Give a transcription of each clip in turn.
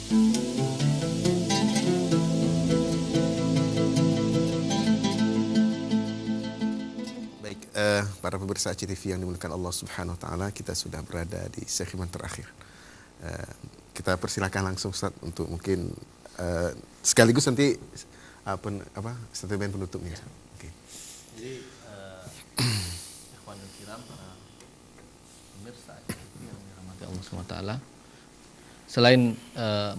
Baik, para pemirsa ACTV yang dimuliakan Allah Subhanahu Wa Taala, kita sudah berada di segmen terakhir. Kita persilakan langsung Ustaz untuk mungkin sekaligus nanti statement penutupnya. Ya. Okay. Jadi ikhwanul kiram, para pemirsa yang dirahmati Allah SWT, selain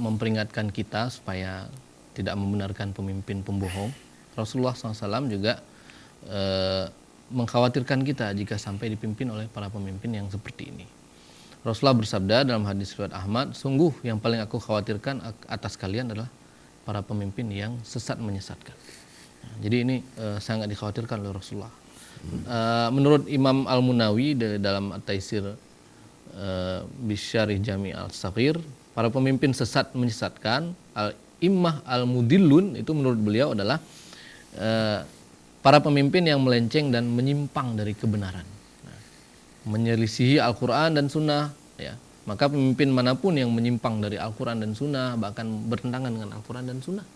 memperingatkan kita supaya tidak membenarkan pemimpin pembohong, Rasulullah SAW juga mengkhawatirkan kita jika sampai dipimpin oleh para pemimpin yang seperti ini. Rasulullah bersabda dalam hadis riwayat Ahmad, sungguh yang paling aku khawatirkan atas kalian adalah para pemimpin yang sesat menyesatkan. Nah, jadi ini sangat dikhawatirkan oleh Rasulullah. Menurut Imam Al-Munawi dalam At-Taisir Bisyarih Jami' Al-Saghir, para pemimpin sesat menyesatkan, al-immah al-mudillun, itu menurut beliau adalah para pemimpin yang melenceng dan menyimpang dari kebenaran, menyelisihi Al-Quran dan Sunnah, ya. Maka pemimpin manapun yang menyimpang dari Al-Quran dan Sunnah, bahkan bertentangan dengan Al-Quran dan Sunnah.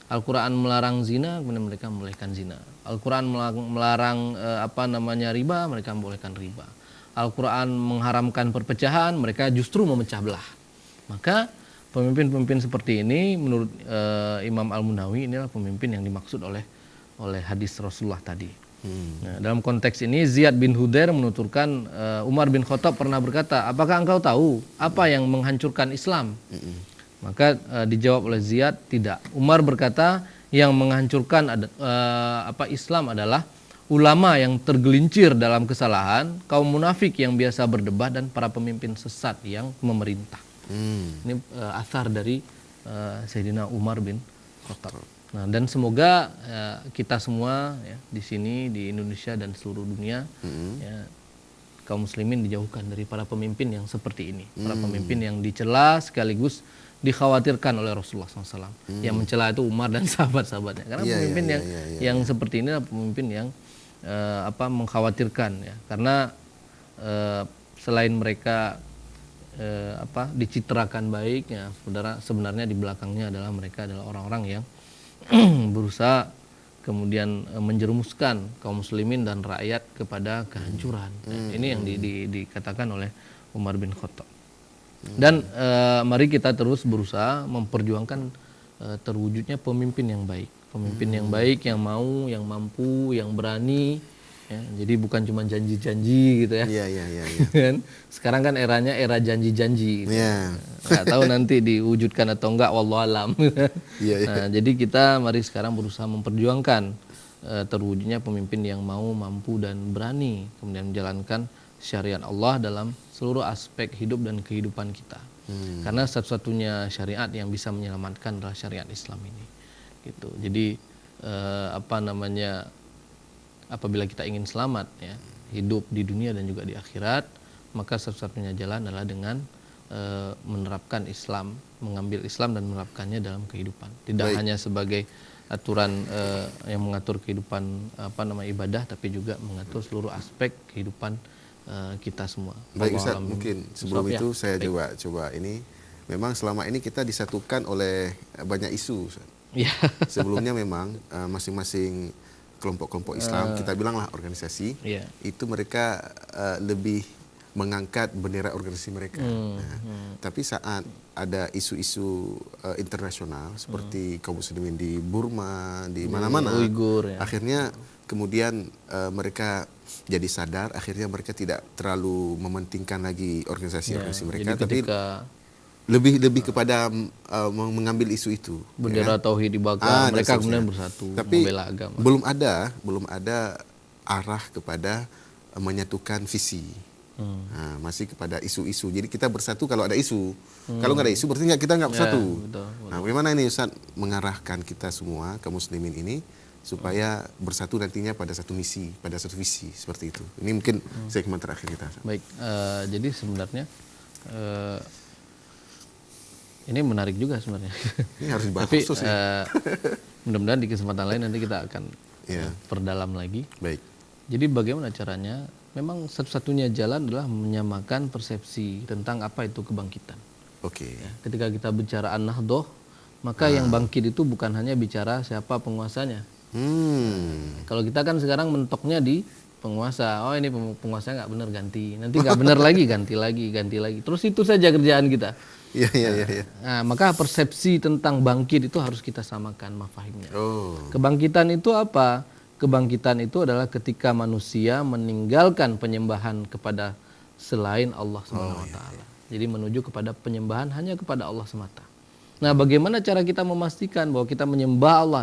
Al-Quran melarang zina, kemudian mereka membolehkan zina. Al-Quran melarang riba, mereka membolehkan riba. Al-Quran mengharamkan perpecahan, mereka justru memecah belah. Maka pemimpin-pemimpin seperti ini menurut Imam Al-Munawi inilah pemimpin yang dimaksud oleh hadis Rasulullah tadi. Nah, dalam konteks ini Ziyad bin Hudair menuturkan Umar bin Khattab pernah berkata, apakah engkau tahu apa yang menghancurkan Islam? Maka dijawab oleh Ziyad, tidak. Umar berkata, yang menghancurkan Islam adalah ulama yang tergelincir dalam kesalahan, kaum munafik yang biasa berdebat, dan para pemimpin sesat yang memerintah. Ini athar dari Sayyidina Umar bin Khattab. Nah, dan semoga kita semua ya, di sini di Indonesia dan seluruh dunia, ya, kaum muslimin dijauhkan dari para pemimpin yang seperti ini, para pemimpin yang dicela sekaligus dikhawatirkan oleh Rasulullah SAW. Yang mencela itu Umar dan sahabat-sahabatnya, karena pemimpin yang seperti ini adalah pemimpin yang mengkhawatirkan, ya, karena selain mereka dicitrakan baik, ya, sebenarnya di belakangnya adalah mereka adalah orang-orang yang berusaha kemudian menjerumuskan kaum muslimin dan rakyat kepada kehancuran. Ini yang dikatakan oleh Umar bin Khattab. Dan mari kita terus berusaha memperjuangkan terwujudnya pemimpin yang baik. Pemimpin yang baik, yang mau, yang mampu, yang berani. Ya, jadi bukan cuma janji-janji gitu ya. Iya. Sekarang kan eranya era janji-janji. Gitu. Yeah. Nggak tahu nanti diwujudkan atau enggak, wallahualam. Nah, jadi kita mari sekarang berusaha memperjuangkan terwujudnya pemimpin yang mau, mampu, dan berani kemudian menjalankan syariat Allah dalam seluruh aspek hidup dan kehidupan kita. Karena satu-satunya syariat yang bisa menyelamatkan adalah syariat Islam ini. Gitu. Jadi apabila kita ingin selamat, ya, hidup di dunia dan juga di akhirat, maka satu-satunya jalan adalah dengan menerapkan Islam, mengambil Islam dan menerapkannya dalam kehidupan. Tidak hanya sebagai aturan yang mengatur kehidupan ibadah, tapi juga mengatur seluruh aspek kehidupan kita semua. Baik Ustaz, mungkin sebelum itu saya coba ini, memang selama ini kita disatukan oleh banyak isu, Ustaz. Ya. Sebelumnya memang masing-masing kelompok-kelompok Islam, kita bilanglah organisasi, itu mereka lebih mengangkat bendera organisasi mereka. Tapi saat ada isu-isu internasional seperti kaum muslimin di Burma, di mana-mana, Uighur, ya, akhirnya kemudian mereka jadi sadar, akhirnya mereka tidak terlalu mementingkan lagi organisasi-organisasi mereka, tapi lebih kepada mengambil isu itu. Bendera tauhid dibakar, mereka kemudian bersatu membela agama. Belum ada arah kepada menyatukan visi. Masih kepada isu-isu. Jadi kita bersatu kalau ada isu. Kalau nggak ada isu berarti kita nggak bersatu. Betul. Nah, bagaimana ini Ustaz mengarahkan kita semua kaum muslimin ini supaya bersatu nantinya pada satu misi, pada satu visi seperti itu. Ini mungkin segmen terakhir kita. Baik, jadi sebenarnya ini menarik juga sebenarnya. Ini harus dibahas. Tapi mudah-mudahan di kesempatan lain nanti kita akan perdalam lagi. Baik. Jadi bagaimana caranya? Memang satu-satunya jalan adalah menyamakan persepsi tentang apa itu kebangkitan. Oke. Ya, ketika kita bicara an-nahdoh, maka yang bangkit itu bukan hanya bicara siapa penguasanya. Kalau kita kan sekarang mentoknya di penguasa. Oh ini penguasa nggak benar, ganti. Nanti nggak benar lagi, ganti lagi. Terus itu saja kerjaan kita. Iya. Nah, maka persepsi tentang bangkit itu harus kita samakan mafahimnya. Oh. Kebangkitan itu apa? Kebangkitan itu adalah ketika manusia meninggalkan penyembahan kepada selain Allah SWT. Jadi menuju kepada penyembahan hanya kepada Allah semata. Nah, bagaimana cara kita memastikan bahwa kita menyembah Allah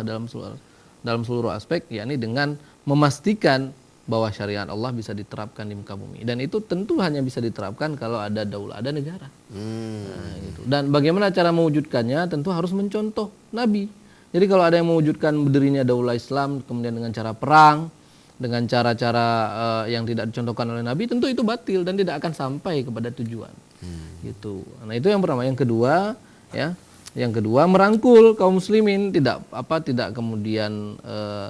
dalam seluruh aspek, yakni dengan memastikan bahwa syariat Allah bisa diterapkan di muka bumi. Dan itu tentu hanya bisa diterapkan kalau ada daulah, ada negara. Nah, gitu. Dan bagaimana cara mewujudkannya? Tentu harus mencontoh Nabi. Jadi kalau ada yang mewujudkan berdirinya daulah Islam kemudian dengan cara perang, dengan cara-cara yang tidak dicontohkan oleh Nabi, tentu itu batil dan tidak akan sampai kepada tujuan. Gitu. Nah, itu yang pertama. Yang kedua merangkul kaum muslimin, tidak kemudian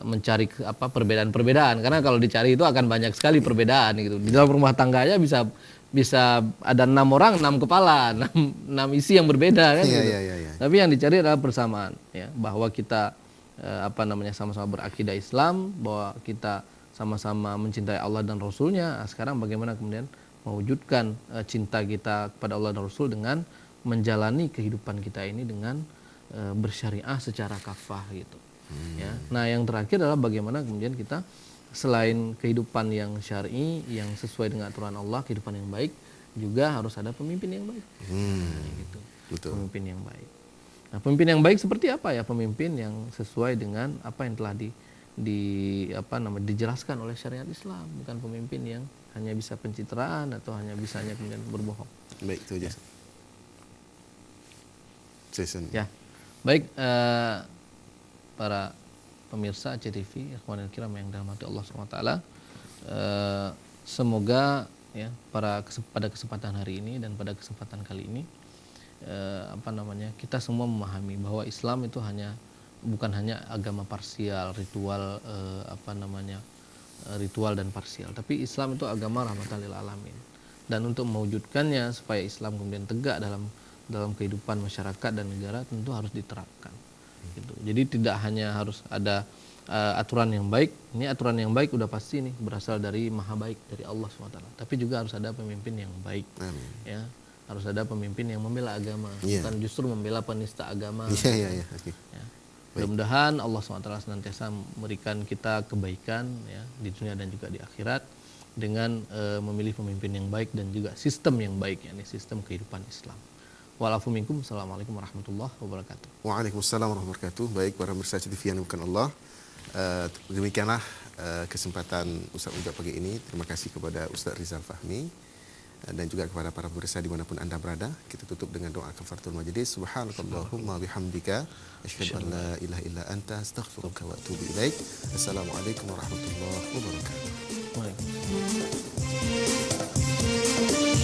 mencari perbedaan-perbedaan, karena kalau dicari itu akan banyak sekali perbedaan gitu. Di dalam rumah tangganya bisa ada 6 orang 6 kepala, 6 isi yang berbeda kan gitu. Tapi yang dicari adalah persamaan, ya, bahwa kita sama-sama berakidah Islam, bahwa kita sama-sama mencintai Allah dan Rasulnya. Nah, sekarang bagaimana kemudian mewujudkan cinta kita kepada Allah dan Rasul dengan menjalani kehidupan kita ini dengan bersyariah secara kafah gitu. Ya. Nah, yang terakhir adalah bagaimana kemudian kita selain kehidupan yang syar'i yang sesuai dengan aturan Allah, kehidupan yang baik, juga harus ada pemimpin yang baik. Gitu. Betul. Pemimpin yang baik. Nah, pemimpin yang baik seperti apa ya? Pemimpin yang sesuai dengan apa yang telah dijelaskan oleh syariat Islam, bukan pemimpin yang hanya bisa pencitraan atau hanya bisanya kemudian berbohong. Baik, itu aja. Ya, baik para pemirsa ACTV, ikhwanul kiram yang dirahmati Allah SWT, semoga ya pada kesempatan hari ini dan pada kesempatan kali ini kita semua memahami bahwa Islam itu bukan hanya agama parsial, ritual dan parsial, tapi Islam itu agama rahmatan lil alamin. Dan untuk mewujudkannya supaya Islam kemudian tegak dalam kehidupan masyarakat dan negara, tentu harus diterapkan. Gitu. Jadi tidak hanya harus ada aturan yang baik. Ini aturan yang baik udah pasti nih berasal dari Maha Baik, dari Allah SWT. Tapi juga harus ada pemimpin yang baik. Ya, harus ada pemimpin yang membela agama, bukan justru membela penista agama. Ya. Mudah-mudahan Allah SWT senantiasa memberikan kita kebaikan ya, di dunia dan juga di akhirat dengan memilih pemimpin yang baik dan juga sistem yang baik, yakni sistem kehidupan Islam. Wa'alafu minkum. Assalamualaikum warahmatullahi wabarakatuh. Waalaikumsalam warahmatullahi wabarakatuh. Baik para pemirsa TV yang bukan Allah, demikianlah kesempatan Ustaz Ujab pagi ini. Terima kasih kepada Ustaz Rizal Fahmi dan juga kepada para pemirsa dimanapun anda berada. Kita tutup dengan doa kafaratul majlis. Subhanakallahumma bihamdika asyhadu an la ilaha illa anta astaghfiruka wa atubu ilaik. Assalamualaikum warahmatullahi wabarakatuh. Waalaikumsalam.